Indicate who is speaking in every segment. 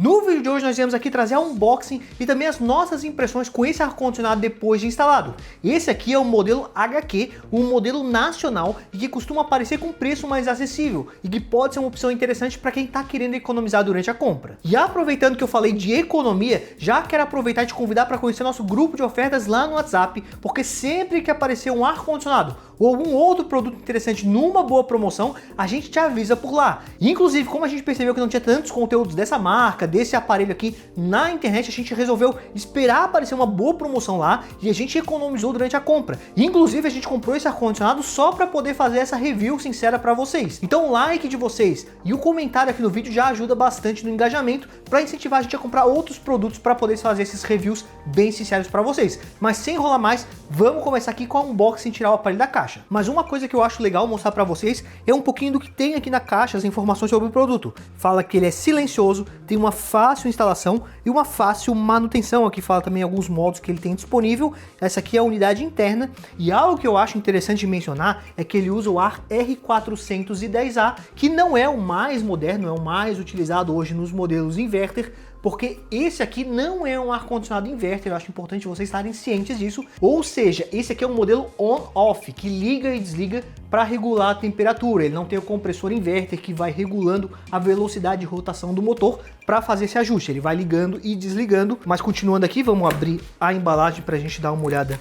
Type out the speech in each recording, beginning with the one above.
Speaker 1: No vídeo de hoje nós viemos aqui trazer a unboxing e também as nossas impressões com esse ar-condicionado depois de instalado. Esse aqui é o modelo HQ, um modelo nacional e que costuma aparecer com preço mais acessível e que pode ser uma opção interessante para quem está querendo economizar durante a compra. E aproveitando que eu falei de economia, já quero aproveitar e te convidar para conhecer nosso grupo de ofertas lá no WhatsApp, porque sempre que aparecer um ar-condicionado ou algum outro produto interessante numa boa promoção, a gente te avisa por lá. E, inclusive, como a gente percebeu que não tinha tantos conteúdos dessa marca, desse aparelho aqui na internet, a gente resolveu esperar aparecer uma boa promoção lá e a gente economizou durante a compra. E, inclusive, a gente comprou esse ar-condicionado só para poder fazer essa review sincera para vocês. Então o like de vocês e o comentário aqui no vídeo já ajuda bastante no engajamento para incentivar a gente a comprar outros produtos para poder fazer esses reviews bem sinceros para vocês. Mas sem enrolar mais, vamos começar aqui com a unboxing e tirar o aparelho da caixa. Mas uma coisa que eu acho legal mostrar para vocês é um pouquinho do que tem aqui na caixa, as informações sobre o produto. Fala que ele é silencioso, tem uma fácil instalação e uma fácil manutenção. Aqui fala também alguns modos que ele tem disponível. Essa aqui é a unidade interna e algo que eu acho interessante de mencionar é que ele usa o ar R410A, que não é o mais moderno, é o mais utilizado hoje nos modelos inverter, porque esse aqui não é um ar-condicionado inverter, eu acho importante vocês estarem cientes disso. Ou seja, esse aqui é um modelo on-off, que liga e desliga para regular a temperatura. Ele não tem o compressor inverter que vai regulando a velocidade de rotação do motor para fazer esse ajuste. Ele vai ligando e desligando. Mas continuando aqui, vamos abrir a embalagem para a gente dar uma olhada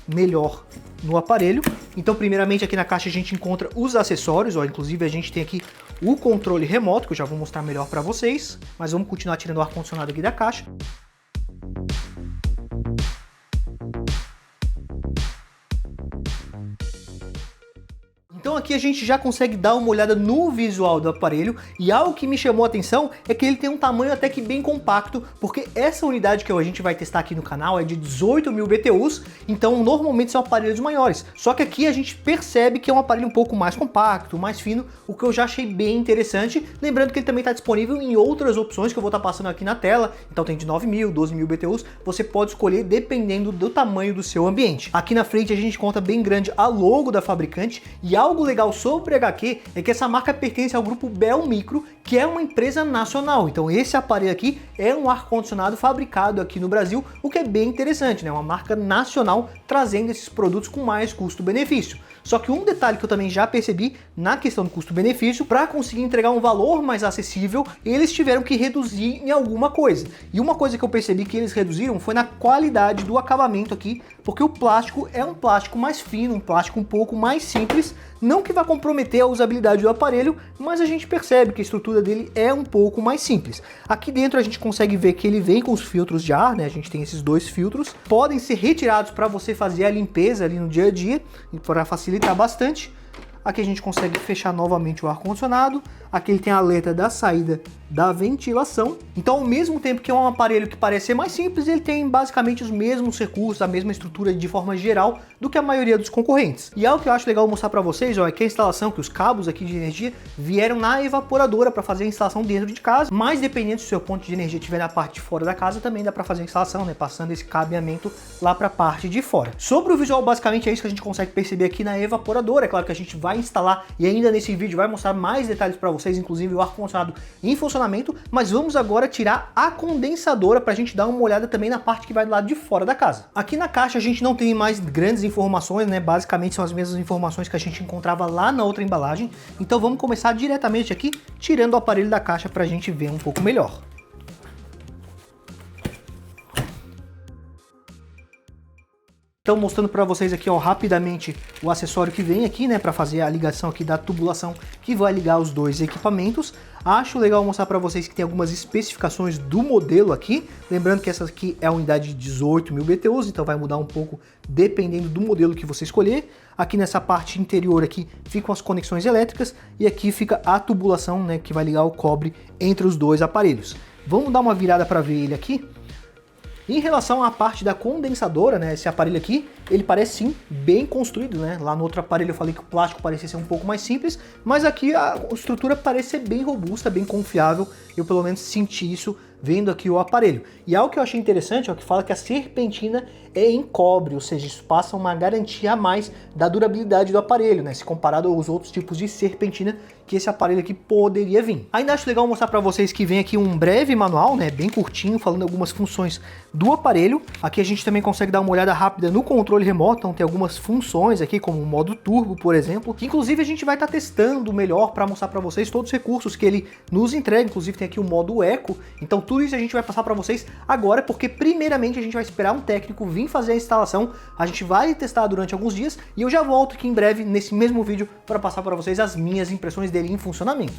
Speaker 1: melhor no aparelho. Então, primeiramente aqui na caixa a gente encontra os acessórios, ó, inclusive a gente tem aqui o controle remoto, que eu já vou mostrar melhor para vocês, mas vamos continuar tirando o ar-condicionado aqui da caixa. Então aqui a gente já consegue dar uma olhada no visual do aparelho e algo que me chamou a atenção é que ele tem um tamanho até que bem compacto, porque essa unidade que a gente vai testar aqui no canal é de 18.000 BTUs, então normalmente são aparelhos maiores. Só que aqui a gente percebe que é um aparelho um pouco mais compacto, mais fino, o que eu já achei bem interessante. Lembrando que ele também está disponível em outras opções que eu vou estar passando aqui na tela, então tem de 9.000, 12.000 BTUs, você pode escolher dependendo do tamanho do seu ambiente. Aqui na frente a gente conta bem grande a logo da fabricante e algo legal sobre a HQ é que essa marca pertence ao grupo Bel Micro, que é uma empresa nacional. Então esse aparelho aqui é um ar-condicionado fabricado aqui no Brasil, o que é bem interessante, né? Uma marca nacional trazendo esses produtos com mais custo-benefício. Só que um detalhe que eu também já percebi na questão do custo-benefício, para conseguir entregar um valor mais acessível, eles tiveram que reduzir em alguma coisa. E uma coisa que eu percebi que eles reduziram foi na qualidade do acabamento aqui, porque o plástico é um plástico mais fino, um plástico um pouco mais simples, não que vai comprometer a usabilidade do aparelho, mas a gente percebe que a estrutura dele é um pouco mais simples. Aqui dentro a gente consegue ver que ele vem com os filtros de ar, né? A gente tem esses dois filtros, podem ser retirados para você fazer a limpeza ali no dia a dia, para facilitar bastante. Aqui a gente consegue fechar novamente o ar-condicionado. Aqui ele tem a letra da saída da ventilação. Então, ao mesmo tempo que é um aparelho que parece ser mais simples, ele tem basicamente os mesmos recursos, a mesma estrutura de forma geral do que a maioria dos concorrentes. E algo que eu acho legal mostrar para vocês, ó, é que a instalação, que os cabos aqui de energia vieram na evaporadora para fazer a instalação dentro de casa, mas dependendo se o seu ponto de energia estiver na parte de fora da casa, também dá para fazer a instalação, né, passando esse cabeamento lá para a parte de fora. Sobre o visual, basicamente é isso que a gente consegue perceber aqui na evaporadora. É claro que a gente vai instalar e ainda nesse vídeo vai mostrar mais detalhes para vocês, inclusive o ar-condicionado em funcionamento, mas vamos agora tirar a condensadora para a gente dar uma olhada também na parte que vai do lado de fora da casa. Aqui na caixa a gente não tem mais grandes informações, né? Basicamente são as mesmas informações que a gente encontrava lá na outra embalagem, então vamos começar diretamente aqui, tirando o aparelho da caixa para a gente ver um pouco melhor. Então, mostrando para vocês aqui, ó, rapidamente o acessório que vem aqui, né, para fazer a ligação aqui da tubulação que vai ligar os dois equipamentos. Acho legal mostrar para vocês que tem algumas especificações do modelo aqui. Lembrando que essa aqui é a unidade de 18.000 BTUs, então vai mudar um pouco dependendo do modelo que você escolher. Aqui nessa parte interior aqui ficam as conexões elétricas e aqui fica a tubulação, né, que vai ligar o cobre entre os dois aparelhos. Vamos dar uma virada para ver ele aqui. Em relação à parte da condensadora, né, esse aparelho aqui, ele parece sim bem construído, né? Lá no outro aparelho eu falei que o plástico parecia ser um pouco mais simples, mas aqui a estrutura parece ser bem robusta, bem confiável. Eu pelo menos senti isso vendo aqui o aparelho. E algo que eu achei interessante é que fala que a serpentina é em cobre, ou seja, isso passa uma garantia a mais da durabilidade do aparelho, né? Se comparado aos outros tipos de serpentina que esse aparelho aqui poderia vir. Ainda acho legal mostrar para vocês que vem aqui um breve manual, né? Bem curtinho, falando algumas funções do aparelho. Aqui a gente também consegue dar uma olhada rápida no controle remoto, então tem algumas funções aqui, como o modo turbo, por exemplo, que inclusive a gente vai estar testando melhor para mostrar para vocês todos os recursos que ele nos entrega. Inclusive tem aqui o modo eco, então tudo isso a gente vai passar para vocês agora, porque primeiramente a gente vai esperar um técnico vir fazer a instalação, a gente vai testar durante alguns dias e eu já volto aqui em breve nesse mesmo vídeo para passar para vocês as minhas impressões dele em funcionamento.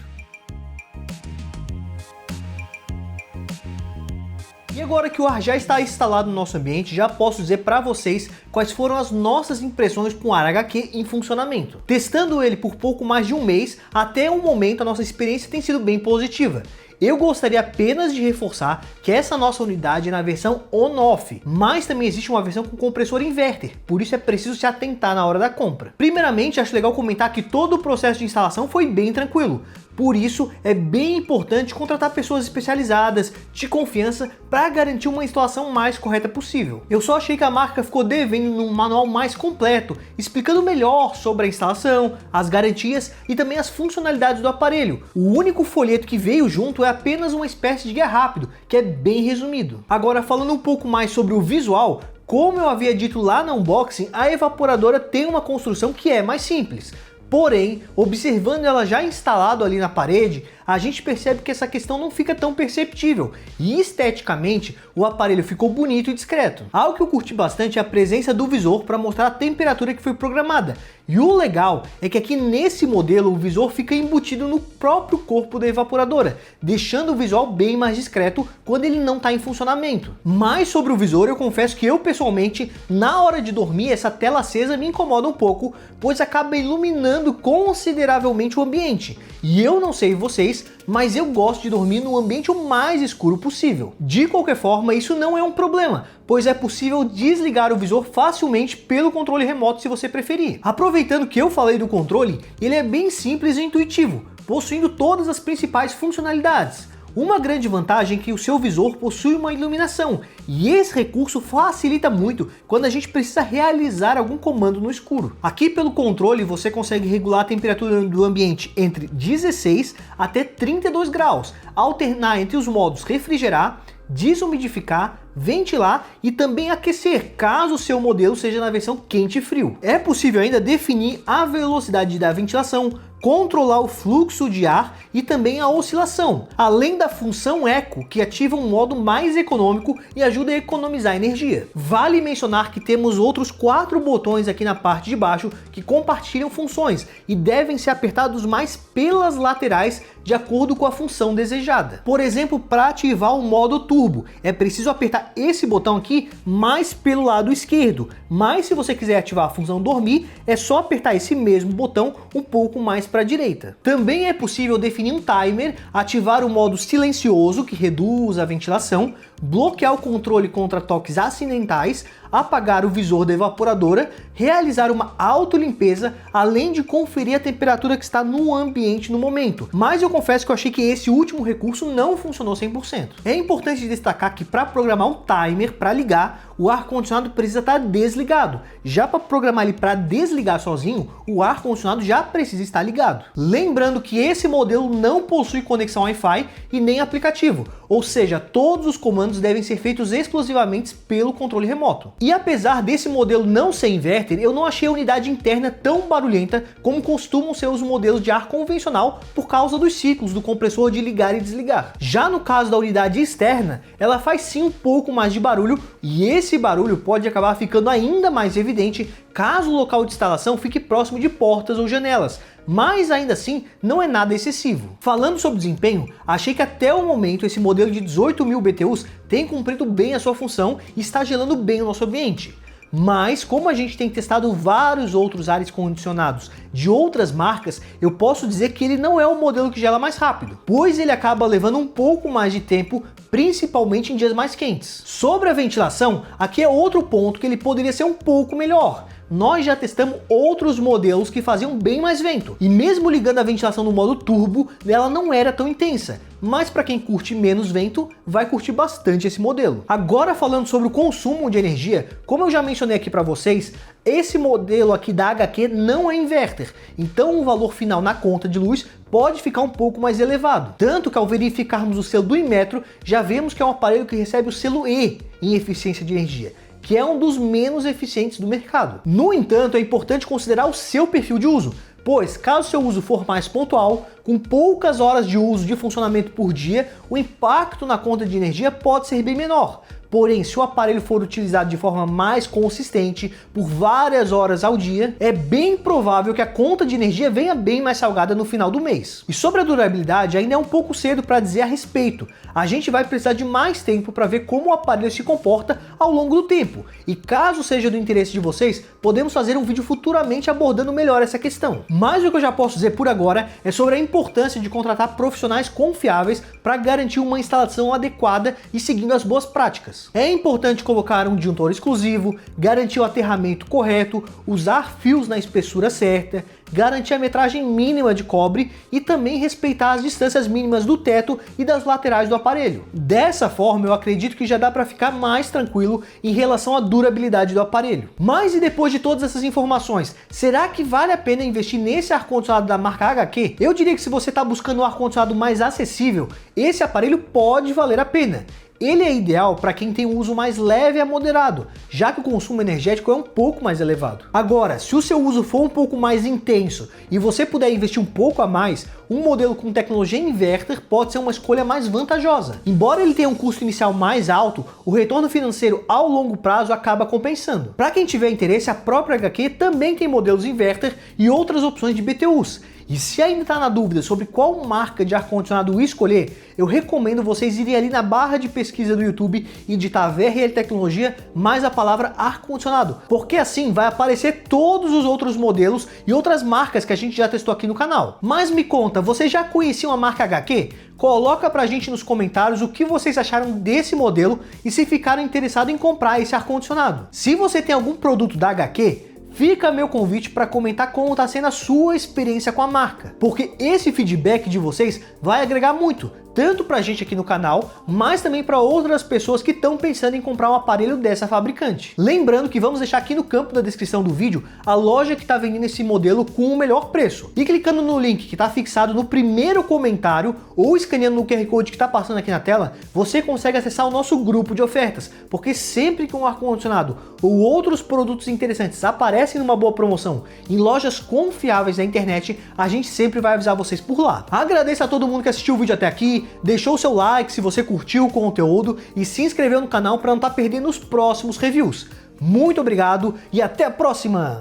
Speaker 1: E agora que o ar já está instalado no nosso ambiente, já posso dizer para vocês quais foram as nossas impressões com o ar HQ em funcionamento. Testando ele por pouco mais de um mês, até o momento a nossa experiência tem sido bem positiva. Eu gostaria apenas de reforçar que essa nossa unidade é na versão on-off, mas também existe uma versão com compressor inverter, por isso é preciso se atentar na hora da compra. Primeiramente, acho legal comentar que todo o processo de instalação foi bem tranquilo. Por isso, é bem importante contratar pessoas especializadas, de confiança, para garantir uma instalação mais correta possível. Eu só achei que a marca ficou devendo num manual mais completo, explicando melhor sobre a instalação, as garantias e também as funcionalidades do aparelho. O único folheto que veio junto é apenas uma espécie de guia rápido, que é bem resumido. Agora, falando um pouco mais sobre o visual, como eu havia dito lá no unboxing, a evaporadora tem uma construção que é mais simples. Porém, observando ela já instalado ali na parede, a gente percebe que essa questão não fica tão perceptível e esteticamente o aparelho ficou bonito e discreto. Algo que eu curti bastante é a presença do visor para mostrar a temperatura que foi programada. E o legal é que aqui nesse modelo o visor fica embutido no próprio corpo da evaporadora, deixando o visual bem mais discreto quando ele não está em funcionamento. Mas sobre o visor, eu confesso que eu pessoalmente, na hora de dormir, essa tela acesa me incomoda um pouco, pois acaba iluminando consideravelmente o ambiente. E eu não sei vocês, mas eu gosto de dormir no ambiente o mais escuro possível. De qualquer forma, isso não é um problema, pois é possível desligar o visor facilmente pelo controle remoto se você preferir. Aproveitando que eu falei do controle, ele é bem simples e intuitivo, possuindo todas as principais funcionalidades. Uma grande vantagem é que o seu visor possui uma iluminação, e esse recurso facilita muito quando a gente precisa realizar algum comando no escuro. Aqui pelo controle você consegue regular a temperatura do ambiente entre 16 até 32 graus, alternar entre os modos refrigerar, desumidificar, ventilar e também aquecer, caso o seu modelo seja na versão quente e frio. É possível ainda definir a velocidade da ventilação, controlar o fluxo de ar e também a oscilação, além da função Eco, que ativa um modo mais econômico e ajuda a economizar energia. Vale mencionar que temos outros 4 botões aqui na parte de baixo que compartilham funções e devem ser apertados mais pelas laterais de acordo com a função desejada. Por exemplo, para ativar o modo turbo, é preciso apertar esse botão aqui mais pelo lado esquerdo, mas se você quiser ativar a função dormir, é só apertar esse mesmo botão um pouco mais para a direita. Também é possível definir um timer, ativar o modo silencioso, que reduz a ventilação, bloquear o controle contra toques acidentais, apagar o visor da evaporadora, realizar uma autolimpeza, além de conferir a temperatura que está no ambiente no momento. Mas eu confesso que eu achei que esse último recurso não funcionou 100%. É importante destacar que para programar um timer para ligar, o ar-condicionado precisa estar desligado. Já para programar ele para desligar sozinho, o ar-condicionado já precisa estar ligado. Lembrando que esse modelo não possui conexão Wi-Fi e nem aplicativo, ou seja, todos os comandos devem ser feitos exclusivamente pelo controle remoto. E apesar desse modelo não ser inverter, eu não achei a unidade interna tão barulhenta como costumam ser os modelos de ar convencional por causa dos ciclos do compressor de ligar e desligar. Já no caso da unidade externa, ela faz sim um pouco mais de barulho, e esse barulho pode acabar ficando ainda mais evidente caso o local de instalação fique próximo de portas ou janelas, mas ainda assim não é nada excessivo. Falando sobre desempenho, achei que até o momento esse modelo de 18.000 BTUs tem cumprido bem a sua função e está gelando bem o nosso ambiente. Mas como a gente tem testado vários outros ares condicionados de outras marcas, eu posso dizer que ele não é o modelo que gela mais rápido, pois ele acaba levando um pouco mais de tempo, principalmente em dias mais quentes. Sobre a ventilação, aqui é outro ponto que ele poderia ser um pouco melhor, nós já testamos outros modelos que faziam bem mais vento. E mesmo ligando a ventilação no modo turbo, ela não era tão intensa. Mas para quem curte menos vento, vai curtir bastante esse modelo. Agora falando sobre o consumo de energia, como eu já mencionei aqui para vocês, esse modelo aqui da HQ não é inverter, então o valor final na conta de luz pode ficar um pouco mais elevado. Tanto que ao verificarmos o selo do Inmetro, já vemos que é um aparelho que recebe o selo E em eficiência de energia, que é um dos menos eficientes do mercado. No entanto, é importante considerar o seu perfil de uso, pois caso seu uso for mais pontual, com poucas horas de uso de funcionamento por dia, o impacto na conta de energia pode ser bem menor. Porém, se o aparelho for utilizado de forma mais consistente, por várias horas ao dia, é bem provável que a conta de energia venha bem mais salgada no final do mês. E sobre a durabilidade, ainda é um pouco cedo para dizer a respeito. A gente vai precisar de mais tempo para ver como o aparelho se comporta ao longo do tempo. E caso seja do interesse de vocês, podemos fazer um vídeo futuramente abordando melhor essa questão. Mas o que eu já posso dizer por agora é sobre a importância de contratar profissionais confiáveis para garantir uma instalação adequada e seguindo as boas práticas. É importante colocar um disjuntor exclusivo, garantir o aterramento correto, usar fios na espessura certa, garantir a metragem mínima de cobre e também respeitar as distâncias mínimas do teto e das laterais do aparelho. Dessa forma, eu acredito que já dá para ficar mais tranquilo em relação à durabilidade do aparelho. Mas e depois de todas essas informações, será que vale a pena investir nesse ar-condicionado da marca HQ? Eu diria que se você está buscando um ar-condicionado mais acessível, esse aparelho pode valer a pena. Ele é ideal para quem tem um uso mais leve a moderado, já que o consumo energético é um pouco mais elevado. Agora, se o seu uso for um pouco mais intenso e você puder investir um pouco a mais, um modelo com tecnologia inverter pode ser uma escolha mais vantajosa. Embora ele tenha um custo inicial mais alto, o retorno financeiro ao longo prazo acaba compensando. Para quem tiver interesse, a própria HQ também tem modelos inverter e outras opções de BTUs. E se ainda está na dúvida sobre qual marca de ar-condicionado escolher, eu recomendo vocês irem ali na barra de pesquisa do YouTube e digitar VRL Tecnologia mais a palavra ar-condicionado, porque assim vai aparecer todos os outros modelos e outras marcas que a gente já testou aqui no canal. Mas me conta, vocês já conheciam a marca HQ? Coloca pra gente nos comentários o que vocês acharam desse modelo e se ficaram interessados em comprar esse ar-condicionado. Se você tem algum produto da HQ, fica meu convite para comentar como está sendo a sua experiência com a marca, porque esse feedback de vocês vai agregar muito, tanto para a gente aqui no canal, mas também para outras pessoas que estão pensando em comprar um aparelho dessa fabricante. Lembrando que vamos deixar aqui no campo da descrição do vídeo a loja que está vendendo esse modelo com o melhor preço. E clicando no link que está fixado no primeiro comentário ou escaneando no QR Code que está passando aqui na tela, você consegue acessar o nosso grupo de ofertas, porque sempre que um ar-condicionado ou outros produtos interessantes aparecem numa boa promoção em lojas confiáveis da internet, a gente sempre vai avisar vocês por lá. Agradeço a todo mundo que assistiu o vídeo até aqui, deixou o seu like se você curtiu o conteúdo e se inscreveu no canal para não estar perdendo os próximos reviews. Muito obrigado e até a próxima!